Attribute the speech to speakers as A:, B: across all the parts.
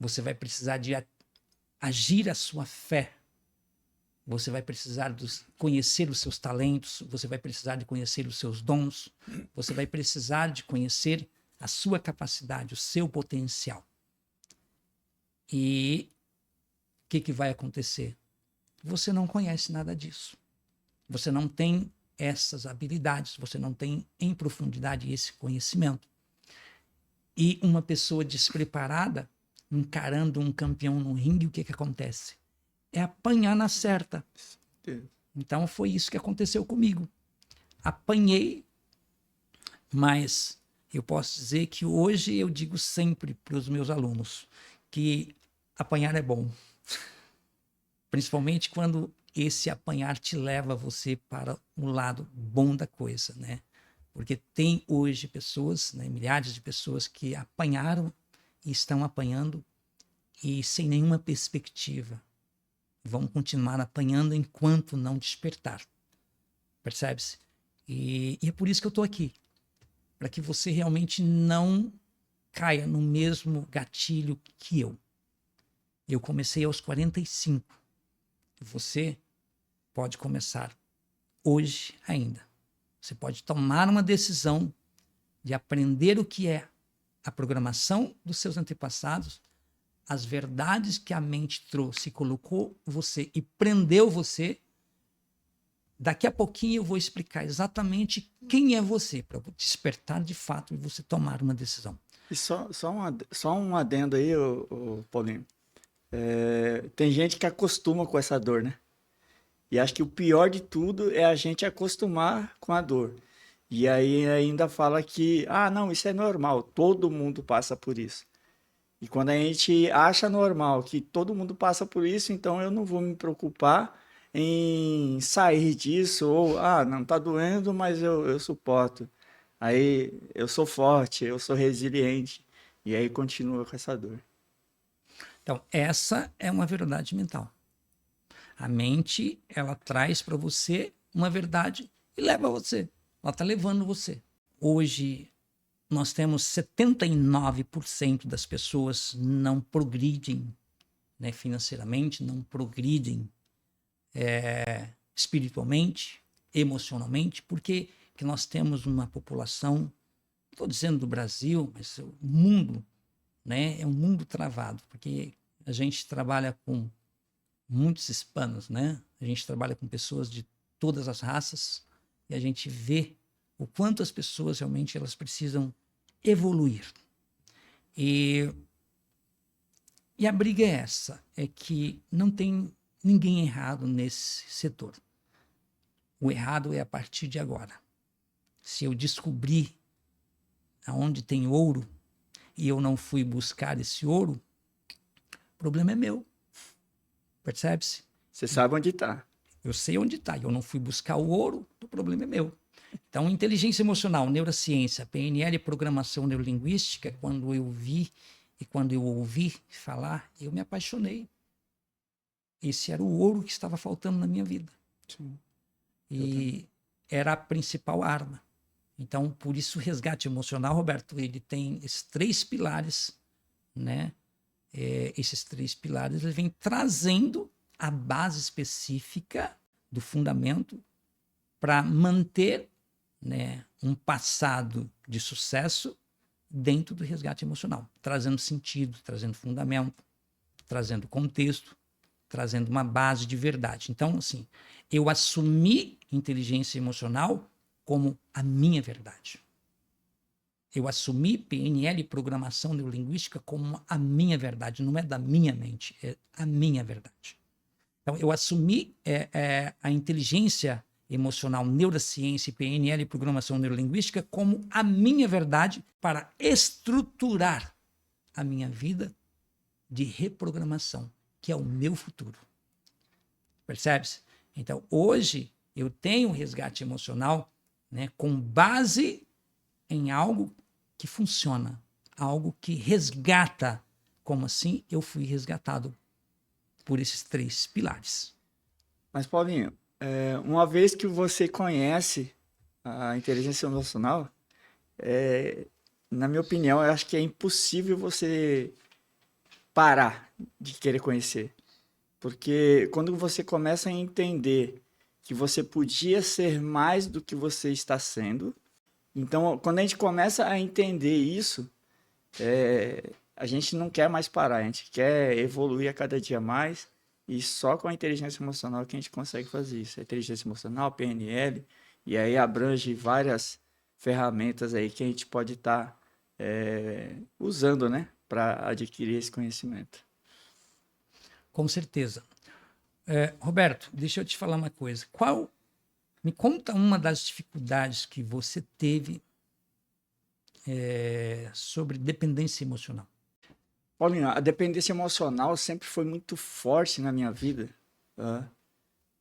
A: você vai precisar de agir a sua fé, você vai precisar de conhecer os seus talentos, você vai precisar de conhecer os seus dons, você vai precisar de conhecer a sua capacidade, o seu potencial. E o que vai acontecer? Você não conhece nada disso. Você não tem essas habilidades, você não tem em profundidade esse conhecimento. E uma pessoa despreparada, encarando um campeão no ringue, o que acontece? É apanhar na certa. Então foi isso que aconteceu comigo. Apanhei, mas eu posso dizer que hoje eu digo sempre para os meus alunos que apanhar é bom. Principalmente quando esse apanhar te leva você para o lado bom da coisa, né? Porque tem hoje pessoas, né, milhares de pessoas que apanharam e estão apanhando e sem nenhuma perspectiva. Vão continuar apanhando enquanto não despertar. Percebe-se? E é por isso que eu estou aqui. Para que você realmente não caia no mesmo gatilho que eu. Eu comecei aos 45. Você pode começar hoje ainda. Você pode tomar uma decisão de aprender o que é a programação dos seus antepassados, as verdades que a mente trouxe, colocou você e prendeu você. Daqui a pouquinho eu vou explicar exatamente quem é você, para despertar de fato e você tomar uma decisão.
B: E só um adendo aí, Paulinho. Tem gente que acostuma com essa dor, né? E acho que o pior de tudo é a gente acostumar com a dor. E aí ainda fala que, não, isso é normal, todo mundo passa por isso. E quando a gente acha normal que todo mundo passa por isso, então eu não vou me preocupar em sair disso, ou, não tá doendo, mas eu suporto. Aí eu sou forte, eu sou resiliente. E aí continua com essa dor.
A: Então, essa é uma verdade mental. A mente, ela traz para você uma verdade e leva você. Ela está levando você. Hoje, nós temos 79% das pessoas não progridem, né, financeiramente, não progridem espiritualmente, emocionalmente, porque que nós temos uma população, não estou dizendo do Brasil, mas o mundo, né, é um mundo travado, porque a gente trabalha com muitos hispanos, né? A gente trabalha com pessoas de todas as raças e a gente vê o quanto as pessoas realmente elas precisam evoluir. E a briga é essa, é que não tem ninguém errado nesse setor. O errado é a partir de agora. Se eu descobrir aonde tem ouro e eu não fui buscar esse ouro, o problema é meu. Percebe-se?
B: Você sabe onde está.
A: Eu sei onde está. Eu não fui buscar o ouro, o problema é meu. Então, inteligência emocional, neurociência, PNL, programação neurolinguística, quando eu vi e quando eu ouvi falar, eu me apaixonei. Esse era o ouro que estava faltando na minha vida.
B: Sim.
A: E era a principal arma. Então, por isso o resgate emocional, Roberto, ele tem esses 3 pilares, né? Esses 3 pilares, ele vem trazendo a base específica do fundamento para manter, né, um passado de sucesso dentro do resgate emocional, trazendo sentido, trazendo fundamento, trazendo contexto, trazendo uma base de verdade. Então, assim, eu assumi inteligência emocional como a minha verdade. Eu assumi PNL, programação neurolinguística, como a minha verdade. Não é da minha mente, é a minha verdade. Então, eu assumi a inteligência emocional, neurociência, PNL, programação neurolinguística, como a minha verdade para estruturar a minha vida de reprogramação, que é o meu futuro. Percebe-se? Então, hoje, eu tenho um resgate emocional, né, com base em algo que funciona, algo que resgata. Como assim? Eu fui resgatado por esses 3 pilares.
B: Mas, Paulinho, uma vez que você conhece a inteligência emocional, na minha opinião, eu acho que é impossível você parar de querer conhecer. Porque quando você começa a entender que você podia ser mais do que você está sendo, então quando a gente começa a entender isso, a gente não quer mais parar, a gente quer evoluir a cada dia mais, e só com a inteligência emocional que a gente consegue fazer isso. A inteligência emocional, PNL, e aí abrange várias ferramentas aí que a gente pode estar usando, né, para adquirir esse conhecimento.
A: Com certeza. Roberto, deixa eu te falar uma coisa. Me conta uma das dificuldades que você teve sobre dependência emocional.
B: Paulinho, a dependência emocional sempre foi muito forte na minha vida, tá?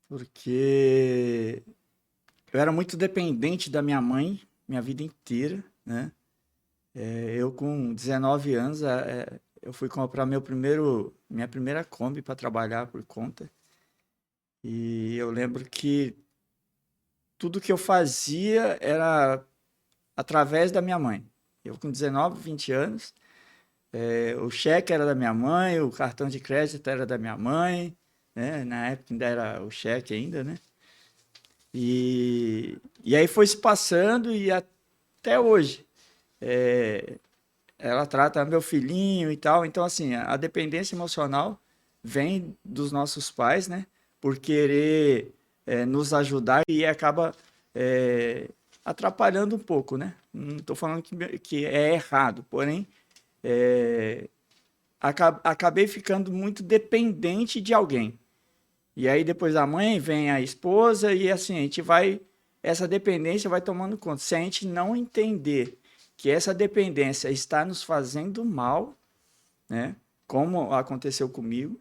B: Porque eu era muito dependente da minha mãe minha vida inteira, né? Eu com 19 anos, eu fui comprar minha primeira Kombi para trabalhar por conta. E eu lembro que tudo que eu fazia era através da minha mãe. Eu com 19, 20 anos, o cheque era da minha mãe, o cartão de crédito era da minha mãe, né? Na época ainda era o cheque ainda, né? E aí foi se passando e até hoje. Ela trata meu filhinho e tal. Então, assim, a dependência emocional vem dos nossos pais, né? Por querer nos ajudar e acaba atrapalhando um pouco, né? Não estou falando que é errado, porém, acabei ficando muito dependente de alguém. E aí, depois da mãe, vem a esposa e, assim, essa dependência vai tomando conta. Se a gente não entender que essa dependência está nos fazendo mal, né? Como aconteceu comigo.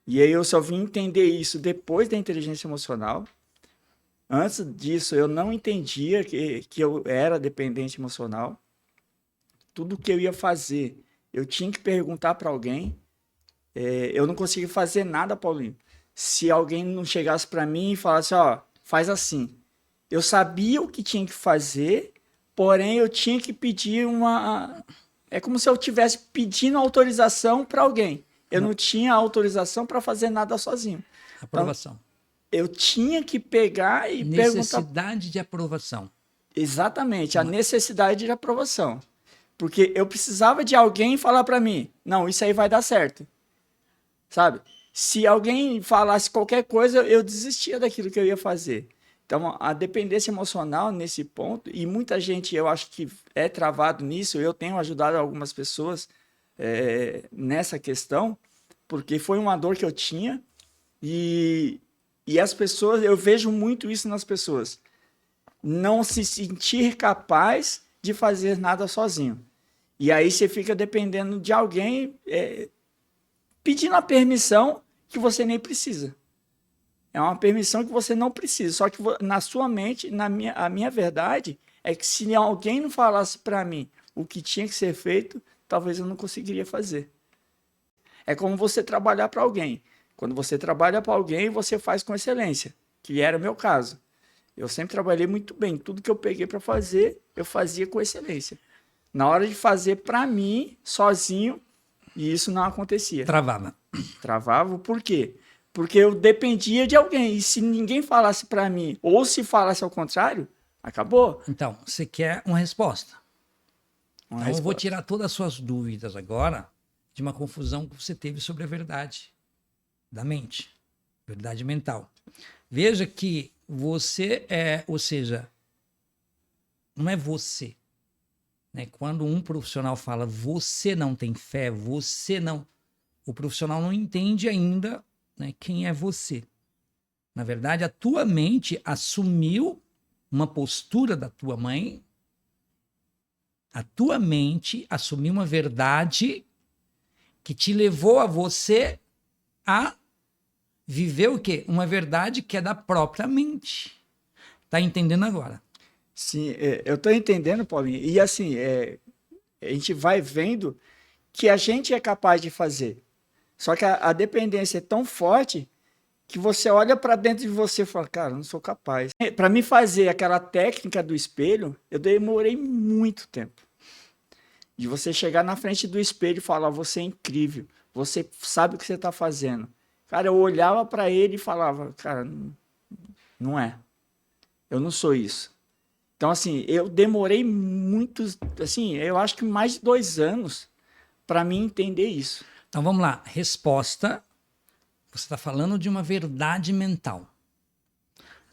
B: E aí eu só vim entender isso depois da inteligência emocional. Antes disso, eu não entendia que eu era dependente emocional. Tudo que eu ia fazer, eu tinha que perguntar para alguém. Eu não conseguia fazer nada, Paulinho, se alguém não chegasse para mim e falasse, ó, faz assim. Eu sabia o que tinha que fazer, porém eu tinha que pedir uma... É como se eu estivesse pedindo autorização para alguém. Eu não tinha autorização para fazer nada sozinho.
A: Aprovação.
B: Então, eu tinha que pegar e perguntar...
A: Necessidade de aprovação.
B: Exatamente, a necessidade de aprovação. Porque eu precisava de alguém falar para mim, não, isso aí vai dar certo. Sabe? Se alguém falasse qualquer coisa, eu desistia daquilo que eu ia fazer. Então, a dependência emocional nesse ponto, e muita gente, eu acho que é travado nisso, eu tenho ajudado algumas pessoas nessa questão, porque foi uma dor que eu tinha, e as pessoas, eu vejo muito isso nas pessoas, não se sentir capaz de fazer nada sozinho. E aí você fica dependendo de alguém, pedindo a permissão que você nem precisa. É uma permissão que você não precisa. Só que na sua mente, a minha verdade é que se alguém não falasse para mim o que tinha que ser feito, talvez eu não conseguiria fazer. É como você trabalhar para alguém. Quando você trabalha para alguém, você faz com excelência, que era o meu caso. Eu sempre trabalhei muito bem. Tudo que eu peguei para fazer, eu fazia com excelência. Na hora de fazer para mim, sozinho, e isso não acontecia.
A: Travava.
B: Travava, por quê? Porque eu dependia de alguém. E se ninguém falasse para mim, ou se falasse ao contrário, acabou.
A: Então, você quer uma resposta.
B: Uma
A: Então,
B: resposta.
A: eu vou tirar todas as suas dúvidas agora de uma confusão que você teve sobre a verdade da mente, verdade mental. Veja que você ou seja, não é você. Né? Quando um profissional fala você não tem fé, o profissional não entende ainda, né, quem é você. Na verdade, a tua mente assumiu uma postura da tua mãe, a tua mente assumiu uma verdade que te levou a você a viver o quê? Uma verdade que é da própria mente. Tá entendendo agora?
B: Sim, eu tô entendendo, Paulinho. E assim, a gente vai vendo que a gente é capaz de fazer. Só que a dependência é tão forte que você olha para dentro de você e fala, cara, eu não sou capaz. Para me fazer aquela técnica do espelho, eu demorei muito tempo. De você chegar na frente do espelho e falar, você é incrível, você sabe o que você está fazendo. Cara, eu olhava para ele e falava, cara, não é. Eu não sou isso. Então, assim, eu demorei muitos, assim, eu acho que mais de 2 anos para mim entender isso.
A: Então vamos lá. Resposta: você está falando de uma verdade mental.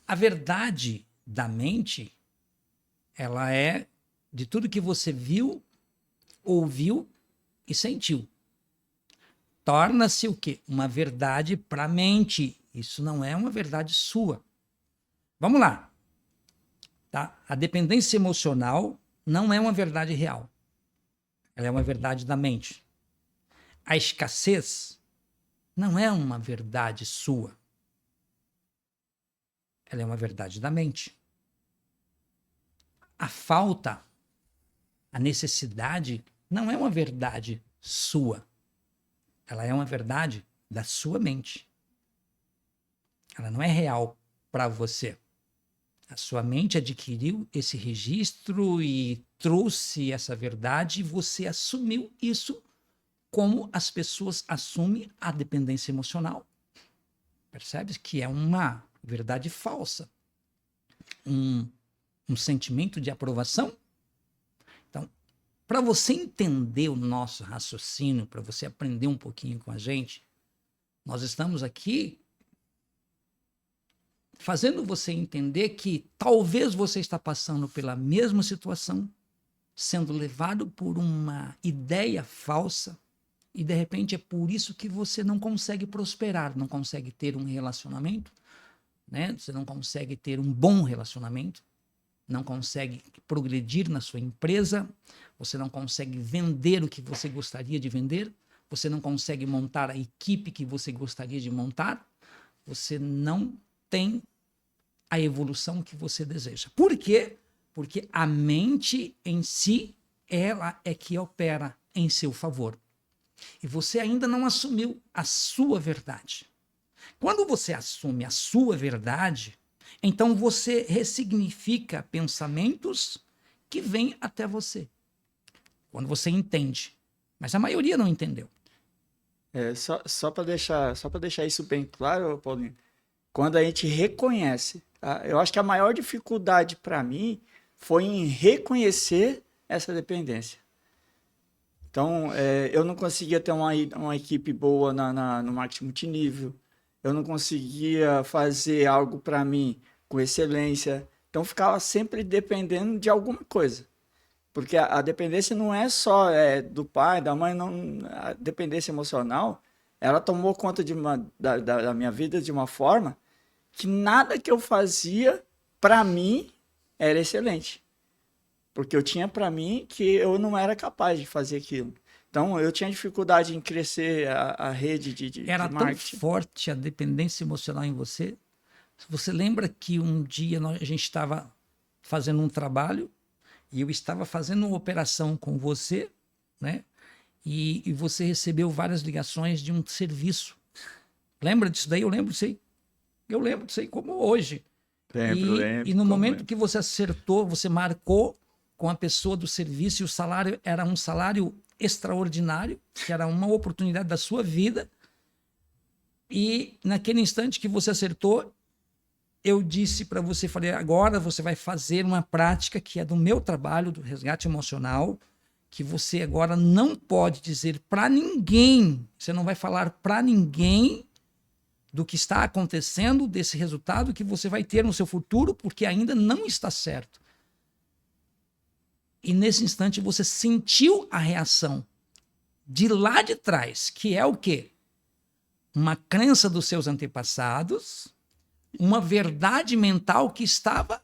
A: A verdade da mente, ela é de tudo que você viu, ouviu e sentiu. Torna-se o quê? Uma verdade para a mente. Isso não é uma verdade sua. Vamos lá. Tá? A dependência emocional não é uma verdade real. Ela é uma verdade da mente. A escassez não é uma verdade sua. Ela é uma verdade da mente. A falta, a necessidade, não é uma verdade sua. Ela é uma verdade da sua mente. Ela não é real para você. A sua mente adquiriu esse registro e trouxe essa verdade e você assumiu isso como as pessoas assumem a dependência emocional. Percebe que é uma verdade falsa. Um sentimento de aprovação. Então, para você entender o nosso raciocínio, para você aprender um pouquinho com a gente, nós estamos aqui fazendo você entender que talvez você está passando pela mesma situação, sendo levado por uma ideia falsa, e de repente é por isso que você não consegue prosperar, não consegue ter um relacionamento, né? Você não consegue ter um bom relacionamento, não consegue progredir na sua empresa, você não consegue vender o que você gostaria de vender, você não consegue montar a equipe que você gostaria de montar, você não tem a evolução que você deseja. Por quê? Porque a mente em si, ela é que opera em seu favor. E você ainda não assumiu a sua verdade. Quando você assume a sua verdade, então você ressignifica pensamentos que vêm até você. Quando você entende. Mas a maioria não entendeu.
B: Só para deixar isso bem claro, Paulinho, quando a gente reconhece, eu acho que a maior dificuldade para mim foi em reconhecer essa dependência. Então, eu não conseguia ter uma equipe boa no marketing multinível, eu não conseguia fazer algo para mim com excelência, então ficava sempre dependendo de alguma coisa. Porque a dependência não é só do pai, da mãe, não, a dependência emocional, ela tomou conta da minha vida de uma forma que nada que eu fazia, para mim, era excelente. Porque eu tinha para mim que eu não era capaz de fazer aquilo. Então, eu tinha dificuldade em crescer a rede de
A: Era
B: marketing.
A: tão forte a dependência emocional em você. Você lembra que um dia a gente estava fazendo um trabalho e eu estava fazendo uma operação com você, né? E você recebeu várias ligações de um serviço. Lembra disso daí? Eu lembro disso aí. Eu lembro disso aí como hoje.
B: Lembro.
A: E no momento que você acertou, você marcou com a pessoa do serviço e o salário era um salário extraordinário, que era uma oportunidade da sua vida. E naquele instante que você acertou, eu disse para você, falei, agora você vai fazer uma prática que é do meu trabalho, do resgate emocional, que você agora não pode dizer para ninguém, você não vai falar para ninguém do que está acontecendo, desse resultado que você vai ter no seu futuro, porque ainda não está certo. E nesse instante você sentiu a reação de lá de trás, que é o quê? Uma crença dos seus antepassados, uma verdade mental que estava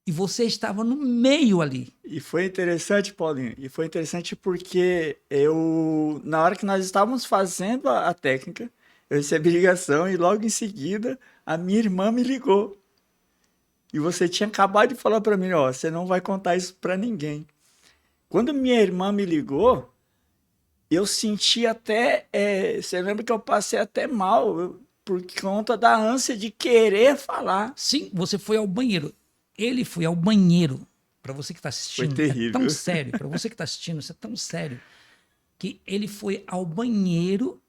A: e você estava no meio ali.
B: E foi interessante, Paulinho, porque na hora que nós estávamos fazendo a técnica, eu recebi ligação e logo em seguida a minha irmã me ligou. E você tinha acabado de falar para mim, ó, você não vai contar isso para ninguém. Quando minha irmã me ligou, eu senti até, você lembra que eu passei até mal por conta da ânsia de querer falar.
A: Sim, você foi ao banheiro. Ele foi ao banheiro. Para você que está assistindo,
B: foi terrível.
A: é tão sério. Para você que está assistindo, isso é tão sério. que ele foi ao banheiro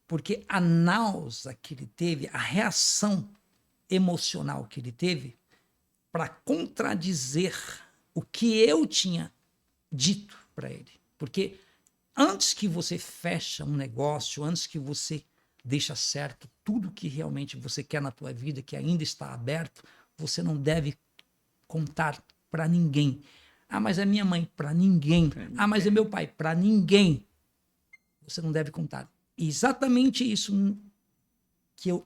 A: porque a náusea que ele teve, a reação emocional que ele teve, para contradizer o que eu tinha dito para ele. Porque antes que você fecha um negócio, antes que você deixa certo tudo que realmente você quer na tua vida, que ainda está aberto, você não deve contar para ninguém. Ah, mas é minha mãe, para ninguém. Ah, mas é meu pai, para ninguém. Você não deve contar. Exatamente isso que eu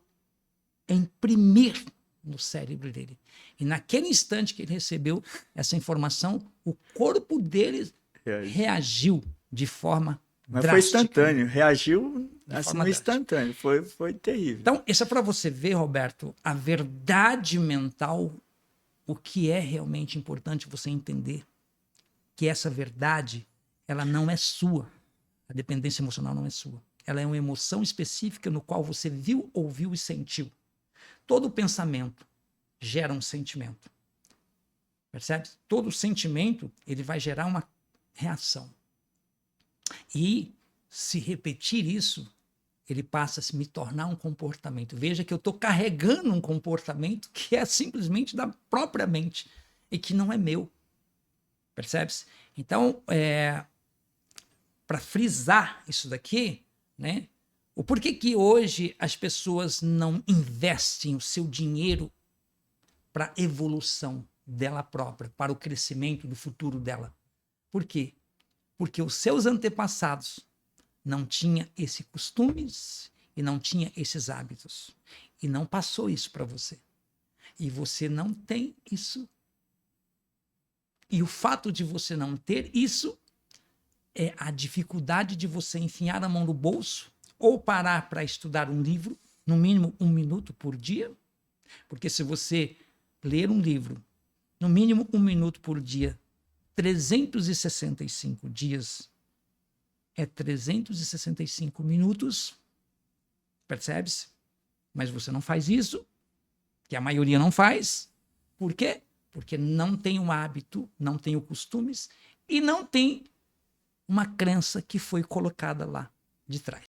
A: imprimir no cérebro dele. E naquele instante que ele recebeu essa informação, o corpo dele reagiu de forma
B: Mas
A: drástica.
B: foi instantâneo, reagiu assim,
A: forma
B: no instantâneo, foi terrível.
A: Então, isso é para você ver, Roberto, a verdade mental, o que é realmente importante você entender, que essa verdade, ela não é sua. A dependência emocional não é sua. Ela é uma emoção específica no qual você viu, ouviu e sentiu. Todo pensamento gera um sentimento. Percebe? Todo sentimento, ele vai gerar uma reação. E se repetir isso, ele passa a se me tornar um comportamento. Veja que eu estou carregando um comportamento que é simplesmente da própria mente e que não é meu. Percebe-se? Então, para frisar isso daqui, né? O porquê que hoje as pessoas não investem o seu dinheiro para a evolução dela própria, para o crescimento do futuro dela? Por quê? Porque os seus antepassados não tinham esses costumes e não tinham esses hábitos. E não passou isso para você. E você não tem isso. E o fato de você não ter isso é a dificuldade de você enfiar a mão no bolso ou parar para estudar um livro, no mínimo 1 minuto por dia. Porque se você ler um livro, no mínimo 1 minuto por dia, 365 dias, é 365 minutos, percebe-se? Mas você não faz isso, que a maioria não faz. Por quê? Porque não tem um hábito, não tem os costumes e não tem uma crença que foi colocada lá de trás.